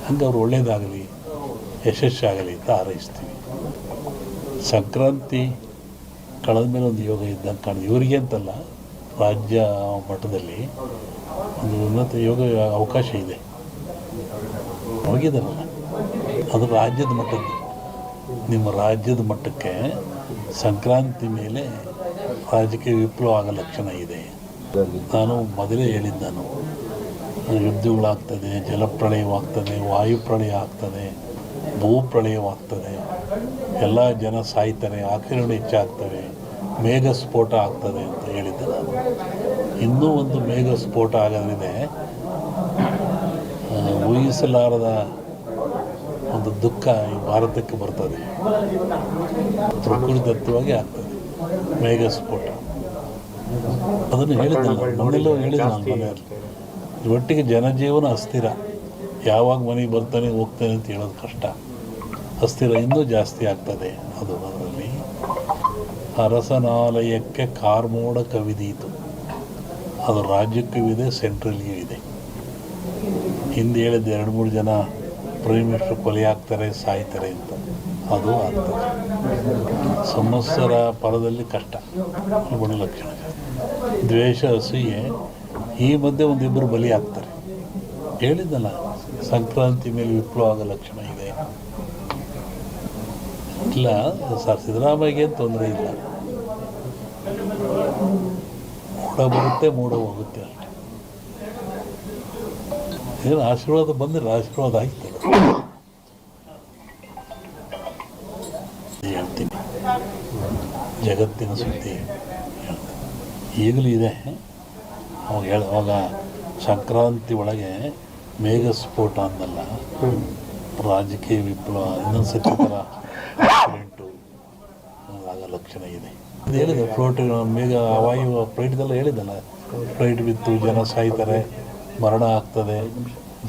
ಹಂಗೆ ಅವ್ರು ಒಳ್ಳೆಯದಾಗಲಿ, ಯಶಸ್ಸಾಗಲಿ ಅಂತ ಹಾರೈಸ್ತೀವಿ. ಸಂಕ್ರಾಂತಿ ಕಳೆದ ಮೇಲೆ ಒಂದು ಯೋಗ ಇದ್ದಂಗೆ ಕಾಣಿದೆ. ಇವರಿಗೆ ಅಂತಲ್ಲ, ರಾಜ್ಯ ಮಟ್ಟದಲ್ಲಿ ಒಂದು ಉನ್ನತ ಯೋಗ ಅವಕಾಶ ಇದೆ. ಹೋಗಿದ್ದಾರಲ್ಲ, ಅದು ರಾಜ್ಯದ ಮಟ್ಟದ್ದು. ನಿಮ್ಮ ರಾಜ್ಯದ ಮಟ್ಟಕ್ಕೆ ಸಂಕ್ರಾಂತಿ ಮೇಲೆ ರಾಜಕೀಯ ವಿಪ್ಲವ ಆಗೋ ಲಕ್ಷಣ ಇದೆ. ನಾನು ಮೊದಲೇ ಹೇಳಿದ್ದು, ಯುದ್ಧಗಳಾಗ್ತದೆ, ಜಲಪ್ರಳಯವಾಗ್ತದೆ, ವಾಯುಪ್ರಳಯ ಆಗ್ತದೆ, ಭೂಪ್ರಳಯವಾಗ್ತದೆ, ಎಲ್ಲ ಜನ ಸಾಯ್ತಾರೆ, ಆಕ್ರಮಣ ಹೆಚ್ಚಾಗ್ತವೆ, ಮೇಘ ಸ್ಫೋಟ ಆಗ್ತದೆ ಅಂತ ಹೇಳಿದ್ದೆ ನಾನು. ಇನ್ನೂ ಒಂದು ಮೇಘ ಸ್ಫೋಟ ಆಗೋದ್ರಿಂದ ಊಹಿಸಲಾರದ ಒಂದು ದುಃಖ ಈ ಭಾರತಕ್ಕೆ ಬರ್ತದೆ. ಪ್ರಕೃತಿದತ್ತವಾಗಿ ಆಗ್ತದೆ ಮೇಘ ಸ್ಫೋಟ. ಅದನ್ನು ಹೇಳಿದ್ದಲ್ಲ, ಮನೆಯಲ್ಲೂ ಹೇಳಿದೆ ನಾನು ಮನೆಯಲ್ಲಿ. ಒಟ್ಟಿಗೆ ಜನಜೀವನ ಅಸ್ಥಿರ. ಯಾವಾಗ ಮನೆಗೆ ಬರ್ತಾನೆ ಹೋಗ್ತಾನೆ ಅಂತ ಹೇಳೋದು ಕಷ್ಟ. ಅಸ್ಥಿರ ಇನ್ನೂ ಜಾಸ್ತಿ ಆಗ್ತದೆ. ಅದು ಅದರಲ್ಲಿ ಅರಸನಾಲಯಕ್ಕೆ ಕಾರ್ಮೋಡ ಕವಿದೀತು. ಅದು ರಾಜ್ಯಕ್ಕೂ ಇದೆ, ಸೆಂಟ್ರಲ್ಗೂ ಇದೆ. ಹಿಂದೆ ಹೇಳಿದ್ದು 2-3 ಜನ ಪ್ರೈಮ್ ಮಿನಿಸ್ಟರ್ ಕೊಲೆ ಆಗ್ತಾರೆ, ಸಾಯ್ತಾರೆ ಅಂತ. ಅದು ಆಗ್ತದೆ. ಸಂವತ್ಸರ ಪರದಲ್ಲಿ ಕಷ್ಟ, ಗುಣಲಕ್ಷಣ, ದ್ವೇಷ, ಅಸೂಯೆ. ಈ ಮಧ್ಯೆ ಒಂದಿಬ್ಬರು ಬಲಿ ಆಗ್ತಾರೆ. ಹೇಳಿದ್ದಲ್ಲ, ಸಂಕ್ರಾಂತಿ ಮೇಲೆ ವಿಪ್ಲವ ಆಗೋ ಲಕ್ಷಣ ಇದೆ. ಇಲ್ಲ ಸರ್, ಸಿದ್ದರಾಮಯ್ಯಗೆ ತೊಂದರೆ ಇಲ್ಲ. ಮೂಡ ಬರುತ್ತೆ, ಮೂಡ ಹೋಗುತ್ತೆ ಅಷ್ಟೆ. ಏನು ಆಶೀರ್ವಾದ ಬಂದರೆ ಆಶೀರ್ವಾದ ಆಗ್ತದೆ. ಹೇಳ್ತೀನಿ, ಜಗತ್ತಿನ ಸುದ್ದಿ ಈಗಲೂ ಇದೆ. ಅವಾಗ ಸಂಕ್ರಾಂತಿ ಒಳಗೆ ಮೇಘ ಸ್ಫೋಟ ಅಂದಲ್ಲ, ರಾಜಕೀಯ ವಿಪ್ಲವ ಇನ್ನೊಂದು ಸತಿ ಥರ ಆಕ್ಸಿಡೆಂಟು ಆಗೋ ಲಕ್ಷಣ ಇದೆ. ಅದು ಹೇಳಿದೆ, ಫ್ಲೋಟ್ ಮೇಘ ವಾಯು ಫ್ಲೈಟ್ದೆಲ್ಲ ಹೇಳಿದ್ದಲ್ಲ, ಫ್ಲೈಟ್ ಬಿತ್ತು, ಜನ ಸಾಯ್ತಾರೆ, ಮರಣ ಆಗ್ತದೆ,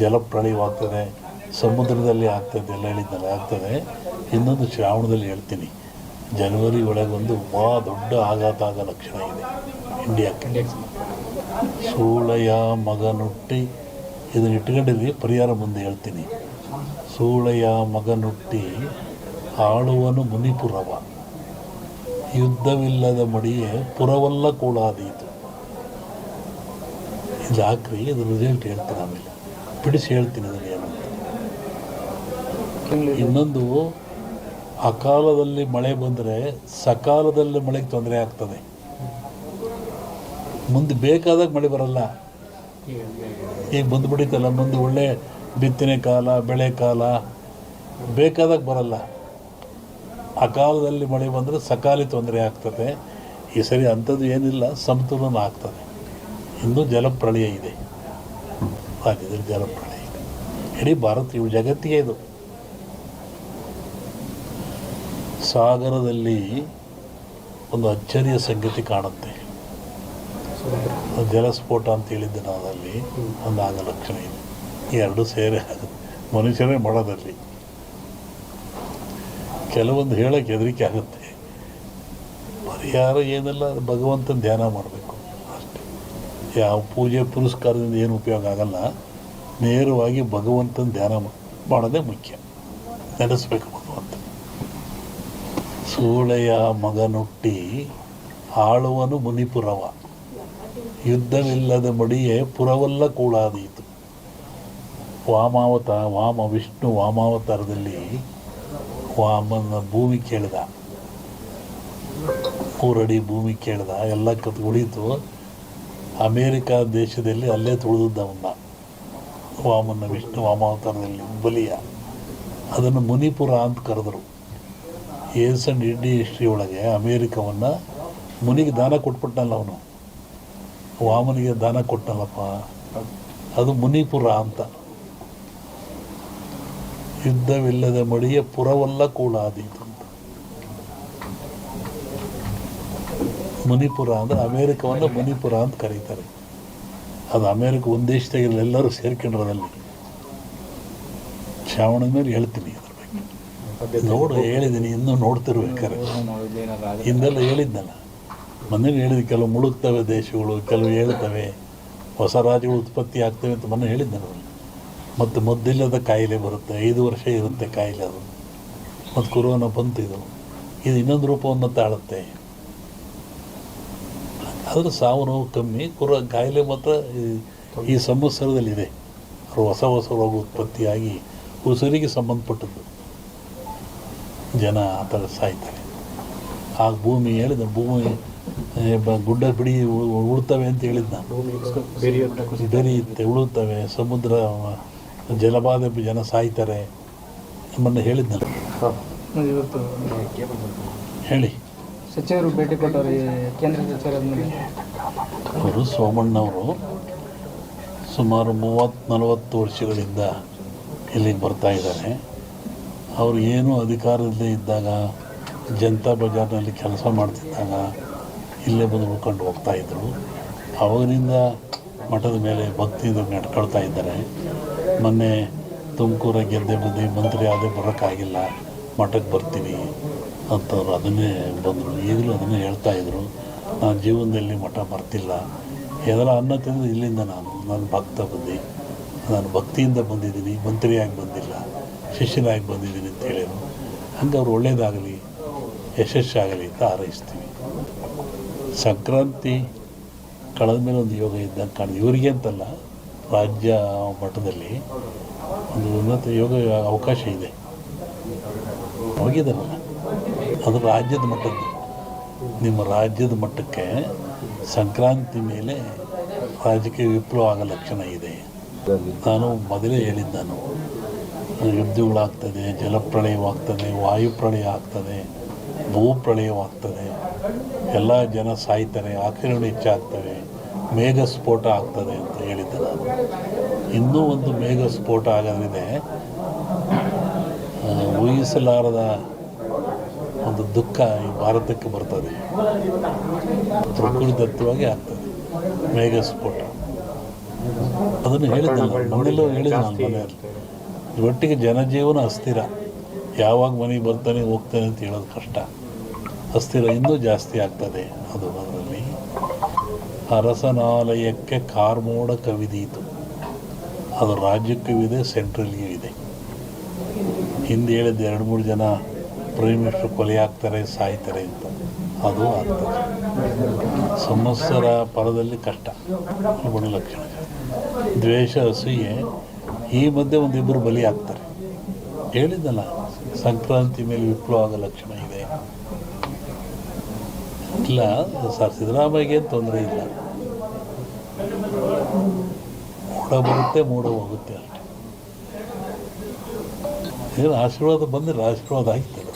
ಜಲಪ್ರಳಯವಾಗ್ತದೆ, ಸಮುದ್ರದಲ್ಲಿ ಆಗ್ತದೆ ಎಲ್ಲ ಹೇಳಿದ್ದಲ್ಲ, ಆಗ್ತದೆ. ಇನ್ನೊಂದು ಶ್ರಾವಣದಲ್ಲಿ ಹೇಳ್ತೀನಿ, ಜನವರಿ ಒಳಗೆ ಒಂದು ದೊಡ್ಡ ಆಘಾತ ಆಗೋ ಲಕ್ಷಣ ಇದೆ ಇಂಡಿಯಾಕ್ಕೆ. ಸೂಳೆಯ ಮಗನುಟ್ಟಿ, ಇದನ್ನು ಇಟ್ಕೊಂಡಿದ್ವಿ, ಪರಿಹಾರ ಮುಂದೆ ಹೇಳ್ತೀನಿ. ಸೂಳೆಯ ಮಗನುಟ್ಟಿ ಆಳುವನು ಮುನಿಪುರವ, ಯುದ್ಧವಿಲ್ಲದ ಮಡಿಯೇ ಪುರವಲ್ಲ ಕೂಳಾದೀತು. ಇದು ಹಾಕ್ರಿ, ಇದು ರಿಸಲ್ಟ್ ಹೇಳ್ತೀನಿ, ಆಮೇಲೆ ಬಿಡಿಸಿ ಹೇಳ್ತೀನಿ ಅದನ್ನು ಏನಂತ. ಇನ್ನೊಂದು, ಅಕಾಲದಲ್ಲಿ ಮಳೆ ಬಂದರೆ ಸಕಾಲದಲ್ಲಿ ಮಳೆಗೆ ತೊಂದರೆ ಆಗ್ತದೆ. ಮುಂದೆ ಬೇಕಾದಾಗ ಮಳೆ ಬರಲ್ಲ. ಈಗ ಬಂದುಬಿಡಿತಲ್ಲ, ಮುಂದೆ ಒಳ್ಳೆ ಬಿತ್ತನೆ ಕಾಲ, ಬೆಳೆ ಕಾಲ, ಬೇಕಾದಾಗ ಬರಲ್ಲ. ಅಕಾಲದಲ್ಲಿ ಮಳೆ ಬಂದರೆ ಸಕಾಲಿ ತೊಂದರೆ ಆಗ್ತದೆ. ಈ ಸರಿ ಅಂಥದ್ದು ಏನಿಲ್ಲ, ಸಮತೋಲನ ಆಗ್ತದೆ. ಇನ್ನೂ ಜಲಪ್ರಳಯ ಇದೆ, ರಾಜ್ಯದಲ್ಲಿ ಜಲಪ್ರಳಯ ಇದೆ. ಇಡೀ ಭಾರತ, ಇವು ಜಗತ್ತಿಗೆ ಇದು. ಸಾಗರದಲ್ಲಿ ಒಂದು ಅಚ್ಚರಿಯ ಸಂಗತಿ ಕಾಣುತ್ತೆ. ಜಲಸ್ಫೋಟ ಅಂತ ಹೇಳಿದ್ದೆ ನಾವು, ಅಲ್ಲಿ ಒಂದು ಆಗ ಲಕ್ಷಣ ಇದೆ. ಈ ಎರಡು ಸೇರಿ ಮನುಷ್ಯರೇ ಮಾಡೋದಲ್ಲಿ ಕೆಲವೊಂದು ಹೇಳೋಕ್ಕೆ ಹೆದರಿಕೆ ಆಗುತ್ತೆ. ಪರಿಹಾರ ಏನೆಲ್ಲ ಭಗವಂತನ ಧ್ಯಾನ ಮಾಡಬೇಕು ಅಷ್ಟೇ. ಯಾವ ಪೂಜೆ ಪುರಸ್ಕಾರದಿಂದ ಏನು ಉಪಯೋಗ ಆಗಲ್ಲ. ನೇರವಾಗಿ ಭಗವಂತನ ಧ್ಯಾನ ಮಾಡೋದೇ ಮುಖ್ಯ. ನೆನೆಸ್ಬೇಕು ಭಗವಂತ. ಸೂಳೆಯ ಮಗನುಟ್ಟಿ ಆಳುವನು ಮುನಿಪುರವ, ಯುದ್ಧವಿಲ್ಲದ ಮಡಿಯೇ ಪುರವಲ್ಲ ಕೂಳಾದೀತು. ವಿಷ್ಣು ವಾಮಾವತಾರದಲ್ಲಿ ವಾಮನ ಭೂಮಿ ಕೇಳಿದ, 3 ಅಡಿ ಭೂಮಿ ಕೇಳಿದ, ಎಲ್ಲ ಉಳಿತು. ಅಮೇರಿಕಾ ದೇಶದಲ್ಲಿ ಅಲ್ಲೇ ತುಳಿದವನ್ನ ವಾಮನ ವಿಷ್ಣು ವಾಮಾವತಾರದಲ್ಲಿ ಬಲಿಯ. ಅದನ್ನು ಮುನಿಪುರ ಅಂತ ಕರೆದರು. ಏನ್ಸಂಡ್ ಇಂಡಿ ಹಿಸ್ಟ್ರಿ ಒಳಗೆ ಅಮೇರಿಕವನ್ನು ಮುನಿಗೆ ದಾನ ಕೊಟ್ಬಿಟ್ಟನಲ್ಲ ಅವನು, ವಾಮನಿಗೆ ದಾನ ಕೊಟ್ಟನಲ್ಲಪ್ಪ, ಅದು ಮುನಿಪುರ ಅಂತ. ಯುದ್ಧವಿಲ್ಲದ ಮಡಿಯ ಪುರವಲ್ಲ ಕೂಳಾದೀತು ಅಂತ. ಮುನಿಪುರ ಅಂದರೆ ಅಮೇರಿಕವನ್ನು ಮುನಿಪುರ ಅಂತ ಕರೀತಾರೆ. ಅದು ಅಮೇರಿಕ ಒಂದು ದೇಶದಾಗಿರಲಿ, ಎಲ್ಲರೂ ಸೇರ್ಕೊಂಡ್ರದಲ್ಲಿ. ಶ್ರಾವಣದ ಮೇಲೆ ಹೇಳ್ತೀನಿ ಅದ್ರ ಬಗ್ಗೆ. ನೋಡು, ಹೇಳಿದ್ದೀನಿ, ಇನ್ನೂ ನೋಡ್ತಿರ್ಬೇಕಾರೆ. ಹಿಂದೆಲ್ಲ ಹೇಳಿದ್ನಲ್ಲ, ಮೊನ್ನೆ ಹೇಳಿದ, ಕೆಲವು ಮುಳುಗ್ತವೆ ದೇಶಗಳು, ಕೆಲವು ಹೇಳ್ತವೆ, ಹೊಸ ರಾಜ್ಯಗಳು ಉತ್ಪತ್ತಿ ಆಗ್ತವೆ ಅಂತ ಮೊನ್ನೆ ಹೇಳಿದ್ದೆ ನಾನು. ಮತ್ತು ಮದ್ದಿಲ್ಲದ ಕಾಯಿಲೆ ಬರುತ್ತೆ, 5 ವರ್ಷ ಇರುತ್ತೆ ಕಾಯಿಲೆ ಅದು. ಮತ್ತು ಕೊರೋನಾ ಬಂತು, ಇದು ಇನ್ನೊಂದು ರೂಪವನ್ನು ತಾಳುತ್ತೆ. ಆದರೆ ಸಾವು ನೋವು ಕಮ್ಮಿ, ಕಾಯಿಲೆ ಮಾತ್ರ ಈ ಸಂವತ್ಸರದಲ್ಲಿದೆ. ಹೊಸ ರೋಗ ಉತ್ಪತ್ತಿಯಾಗಿ ಉಸಿರಿಗೆ ಸಂಬಂಧಪಟ್ಟದ್ದು ಜನ ಆ ಥರ ಸಾಯ್ತಾರೆ. ಆ ಭೂಮಿ ಹೇಳಿದ ಭೂಮಿ ಗುಡ್ಡ ಬಿಡಿ ಉಳ್ತವೆ ಅಂತ ಹೇಳಿದ್ದು ನಾನು. ಬೆರೆಯುತ್ತೆ, ಉಳುತ್ತವೆ, ಸಮುದ್ರ ಜಲಬಾಧೆ ಜನ ಸಾಯ್ತಾರೆ ನಮ್ಮನ್ನು ಹೇಳಿದ್ನಲ್ಲ. ಹೇಳಿ. ಸಚಿವರು ಭೇಟಿ ಕೊಟ್ಟವರು ಕೇಂದ್ರ ಸಚಿವರಾದ್ಮೇಲೆ ಅವರು ಸೋಮಣ್ಣವರು ಸುಮಾರು 30-40 ವರ್ಷಗಳಿಂದ ಇಲ್ಲಿಗೆ ಬರ್ತಾ ಇದ್ದಾರೆ. ಅವರು ಏನೂ ಅಧಿಕಾರದಲ್ಲೇ ಇದ್ದಾಗ ಜನತಾ ಬಜಾರ್ನಲ್ಲಿ ಕೆಲಸ ಮಾಡ್ತಿದ್ದಾಗ ಇಲ್ಲೇ ಬಂದು ಉಳ್ಕೊಂಡು ಹೋಗ್ತಾಯಿದ್ರು. ಅವಾಗಿನಿಂದ ಮಠದ ಮೇಲೆ ಭಕ್ತಿಯಿಂದ ನಡ್ಕೊಳ್ತಾ ಇದ್ದಾರೆ. ಮೊನ್ನೆ ತುಮಕೂರ ಗೆದ್ದೆ ಮಂತ್ರಿ ಆದೇ ಬರೋಕ್ಕಾಗಿಲ್ಲ, ಮಠಕ್ಕೆ ಬರ್ತೀನಿ ಅಂತವ್ರು ಅದನ್ನೇ ಬಂದರು. ಈಗಲೂ ಅದನ್ನೇ ಹೇಳ್ತಾಯಿದ್ರು, ನಾನು ಜೀವನದಲ್ಲಿ ಮಠ ಬರ್ತಿಲ್ಲ, ಏನಾರ ಅನ್ನ ತಿಂದು ಇಲ್ಲಿಂದ ನಾನು ಭಕ್ತ ಬಂದು ನಾನು ಭಕ್ತಿಯಿಂದ ಬಂದಿದ್ದೀನಿ, ಮಂತ್ರಿಯಾಗಿ ಬಂದಿಲ್ಲ, ಶಿಷ್ಯನಾಗಿ ಬಂದಿದ್ದೀನಿ ಅಂತ ಹೇಳಿದರು. ಹಂಗೆ ಅವ್ರು ಒಳ್ಳೆಯದಾಗಲಿ, ಯಶಸ್ಸಾಗಲಿ ಅಂತ ಹಾರೈಸ್ತೀವಿ. ಸಂಕ್ರಾಂತಿ ಕಳೆದ ಮೇಲೆ ಒಂದು ಯೋಗ ಇದ್ದಂಗೆ ಕಾಣಿದೆ. ಇವರಿಗೆ ಅಂತಲ್ಲ, ರಾಜ್ಯ ಮಟ್ಟದಲ್ಲಿ ಒಂದು ಉನ್ನತ ಯೋಗ ಅವಕಾಶ ಇದೆ. ಹೋಗಿದ್ದಾರಲ್ಲ, ಅದು ರಾಜ್ಯದ ಮಟ್ಟದ್ದು. ನಿಮ್ಮ ರಾಜ್ಯದ ಮಟ್ಟಕ್ಕೆ ಸಂಕ್ರಾಂತಿ ಮೇಲೆ ರಾಜಕೀಯ ವಿಪ್ಲವ ಆಗೋ ಲಕ್ಷಣ ಇದೆ. ನಾನು ಮೊದಲೇ ಹೇಳಿದ್ದು, ಯುದ್ಧಗಳಾಗ್ತದೆ, ಜಲಪ್ರಳಯವಾಗ್ತದೆ, ವಾಯುಪ್ರಳಯ ಆಗ್ತದೆ, ಭೂಪ್ರಳಯವಾಗ್ತದೆ, ಎಲ್ಲ ಜನ ಸಾಯ್ತಾರೆ, ಆಕ್ರಮಣ ಹೆಚ್ಚಾಗ್ತವೆ, ಮೇಘ ಸ್ಫೋಟ ಆಗ್ತದೆ ಅಂತ ಹೇಳಿದ್ದೆ ನಾನು. ಇನ್ನೂ ಒಂದು ಮೇಘ ಸ್ಫೋಟ ಆಗೋದ್ರಿದೆ, ಊಹಿಸಲಾರದ ಒಂದು ದುಃಖ ಈ ಭಾರತಕ್ಕೆ ಬರ್ತದೆ. ಪ್ರಕೃತಿದತ್ತವಾಗಿ ಆಗ್ತದೆ ಮೇಘ ಸ್ಫೋಟ. ಅದನ್ನು ಹೇಳಿದ್ದಲ್ಲ, ಮನೆಯಲ್ಲೂ ಹೇಳಿದ್ದೆ ನಾನು ಮನೆಯಲ್ಲಿ. ಒಟ್ಟಿಗೆ ಜನಜೀವನ ಅಸ್ಥಿರ, ಯಾವಾಗ ಮನೆಗೆ ಬರ್ತಾನೆ ಹೋಗ್ತಾನೆ ಅಂತ ಹೇಳೋದು ಕಷ್ಟ. ಅಸ್ಥಿರ ಇನ್ನೂ ಜಾಸ್ತಿ ಆಗ್ತದೆ. ಅದರಲ್ಲಿ ಅರಸನಾಲಯಕ್ಕೆ ಕಾರ್ಮೋಡ ಕವಿದೀತು. ಅದು ರಾಜ್ಯಕ್ಕೂ ಇದೆ, ಸೆಂಟ್ರಲ್ಗೂ ಇದೆ. ಹಿಂದೆ ಹೇಳಿದ್ದು 2-3 ಜನ ಪ್ರೈಮ್ ಮಿನಿಸ್ಟರ್ ಕೊಲೆ ಆಗ್ತಾರೆ, ಸಾಯ್ತಾರೆ ಅಂತ, ಅದು ಆಗ್ತದೆ. ಸಂವತ್ಸರ ಪರದಲ್ಲಿ ಕಷ್ಟ, ಗುಣ ಲಕ್ಷಣ, ದ್ವೇಷ, ಅಸೂಯೆ. ಈ ಮಧ್ಯೆ ಒಂದಿಬ್ಬರು ಬಲಿ ಆಗ್ತಾರೆ. ಹೇಳಿದ್ದಲ್ಲ, ಸಂಕ್ರಾಂತಿ ಮೇಲೆ ವಿಪ್ಲವ ಆಗೋ ಲಕ್ಷಣ ಇದೆ. ಇಲ್ಲ ಸರ್, ಸಿದ್ದರಾಮಯ್ಯಗೆ ತೊಂದರೆ ಇಲ್ಲ, ಮೂಡ ಬರುತ್ತೆ, ಮೂಡ ಹೋಗುತ್ತೆ ಅಷ್ಟೇ. ಏನು ಆಶೀರ್ವಾದ ಬಂದರೆ ಆಶೀರ್ವಾದ ಆಗ್ತದೆ.